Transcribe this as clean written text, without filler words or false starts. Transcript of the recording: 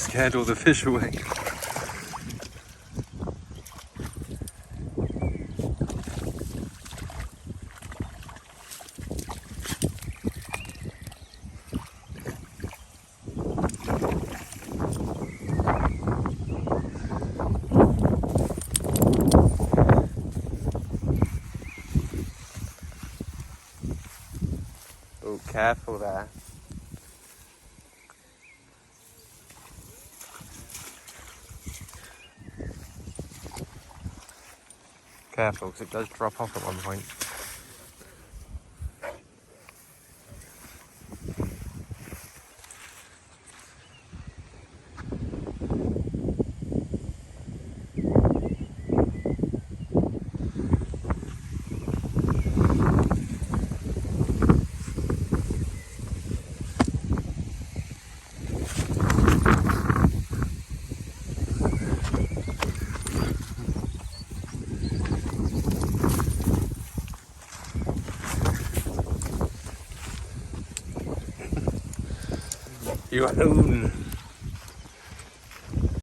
scared all the fish away. Oh, careful there. Careful, because it does drop off at one point. You own.